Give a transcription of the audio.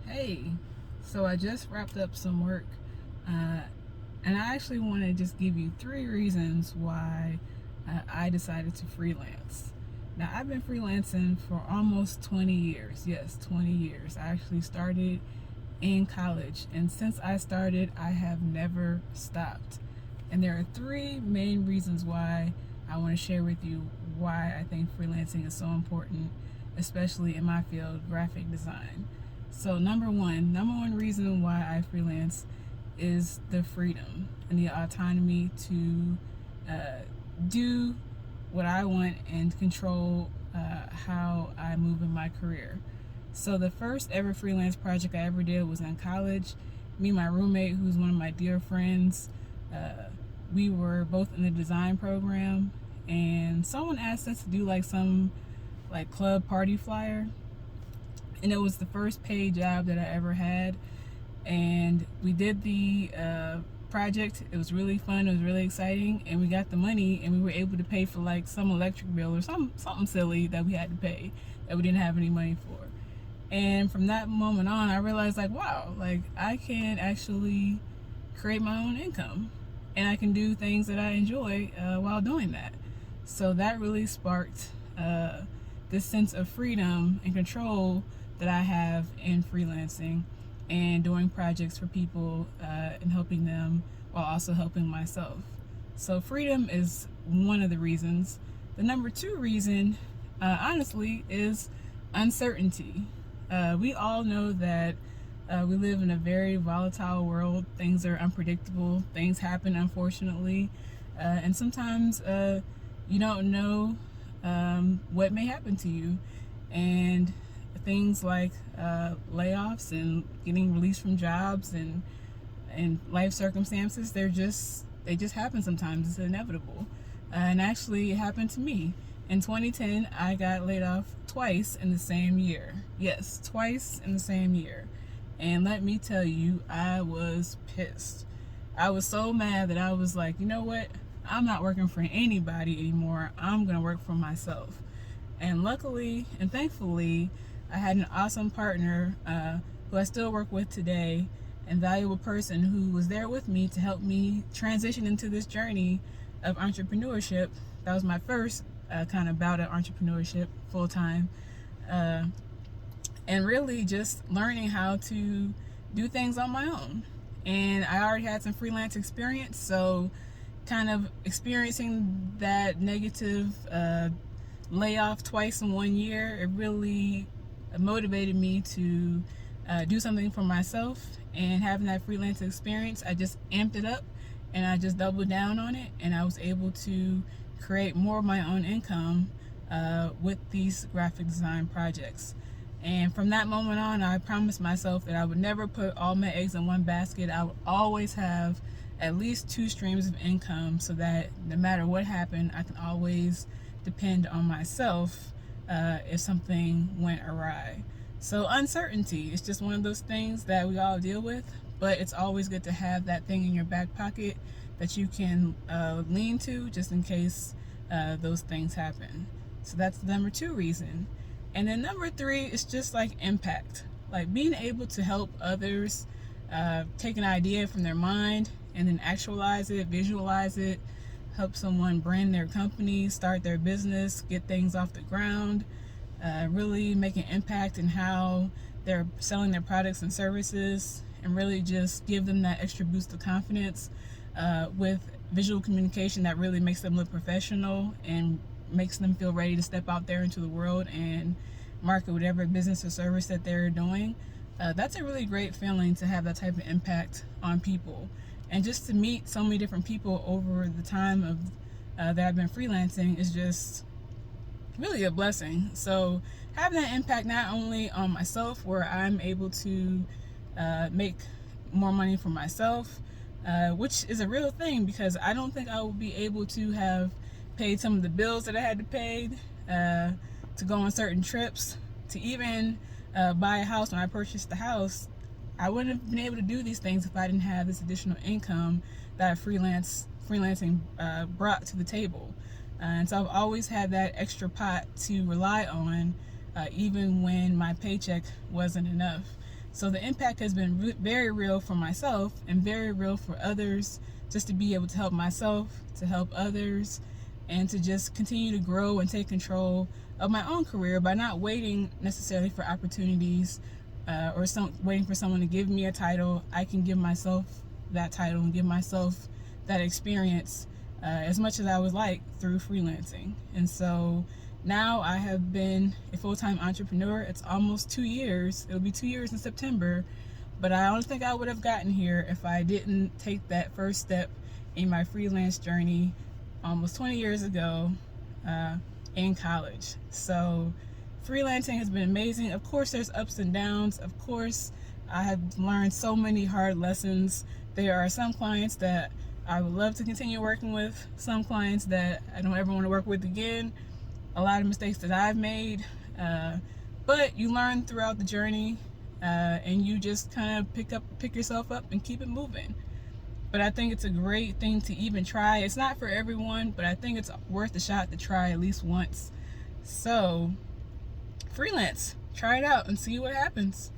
Hey, so I just wrapped up some work, and I actually want to just give you 3 reasons why I decided to freelance. Now, I've been freelancing for almost 20 years. Yes, 20 years. I actually started in college, and since I started, I have never stopped. And there are 3 main reasons why I want to share with you why I think freelancing is so important, especially in my field, graphic design. So number one reason why I freelance is the freedom and the autonomy to uh, do what I want and control how I move in my career. So the first ever freelance project I ever did was in college. Me and my roommate, who's one of my dear friends, we were both in the design program, and someone asked us to do like some like club party flyer, and it was the first paid job that I ever had. And we did the project. It was really fun. It was really exciting, and we got the money, and we were able to pay for like some electric bill or something silly that we had to pay that we didn't have any money for. And from that moment on, I realized like, wow, like I can actually create my own income, and I can do things that I enjoy while doing that. So that really sparked this sense of freedom and control that I have in freelancing and doing projects for people and helping them while also helping myself. So freedom is one of the reasons. The number 2 reason, honestly, is uncertainty. We all know that we live in a very volatile world. Things are unpredictable. Things happen, unfortunately. And sometimes you don't know what may happen to you. And things like layoffs and getting released from jobs and life circumstances, they just happen sometimes. It's inevitable. And actually, it happened to me. In 2010, I got laid off twice in the same year. Yes, twice in the same year. And let me tell you, I was pissed. I was so mad that I was like, you know what? I'm not working for anybody anymore. I'm going to work for myself. And luckily and thankfully, I had an awesome partner who I still work with today, and valuable person who was there with me to help me transition into this journey of entrepreneurship. That was my first kind of bout at entrepreneurship full time, and really just learning how to do things on my own. And I already had some freelance experience, so kind of experiencing that negative layoff twice in 1 year, it really motivated me to do something for myself. And having that freelance experience, I just amped it up and I just doubled down on it, and I was able to create more of my own income with these graphic design projects. And from that moment on, I promised myself that I would never put all my eggs in one basket. I would always have at least 2 streams of income, so that no matter what happened, I can always depend on myself if something went awry. So uncertainty is just one of those things that we all deal with, but it's always good to have that thing in your back pocket that you can lean to just in case those things happen. So that's the number 2 reason. And then number 3 is just like impact, like being able to help others take an idea from their mind and then actualize it, visualize it, help someone brand their company, start their business, get things off the ground, really make an impact in how they're selling their products and services, and really just give them that extra boost of confidence with visual communication that really makes them look professional and makes them feel ready to step out there into the world and market whatever business or service that they're doing. That's a really great feeling, to have that type of impact on people. And just to meet so many different people over the time of that I've been freelancing is just really a blessing. So having that impact not only on myself, where I'm able to make more money for myself, which is a real thing, because I don't think I would be able to have paid some of the bills that I had to pay to go on certain trips, to even buy a house. When I purchased the house, I wouldn't have been able to do these things if I didn't have this additional income that freelancing brought to the table. And so I've always had that extra pot to rely on, even when my paycheck wasn't enough. So the impact has been very real for myself and very real for others, just to be able to help myself, to help others, and to just continue to grow and take control of my own career by not waiting necessarily for opportunities or waiting for someone to give me a title. I can give myself that title and give myself that experience as much as I would like through freelancing. And so now I have been a full-time entrepreneur. It's almost 2 years. It'll be 2 years in September. But I don't think I would have gotten here if I didn't take that first step in my freelance journey almost 20 years ago in college. So freelancing has been amazing. Of course, there's ups and downs. Of course, I have learned so many hard lessons. There are some clients that I would love to continue working with, some clients that I don't ever want to work with again, a lot of mistakes that I've made, but you learn throughout the journey, and you just kind of pick yourself up and keep it moving. But I think it's a great thing to even try. It's not for everyone, but I think it's worth a shot to try at least once. So freelance, try it out and see what happens.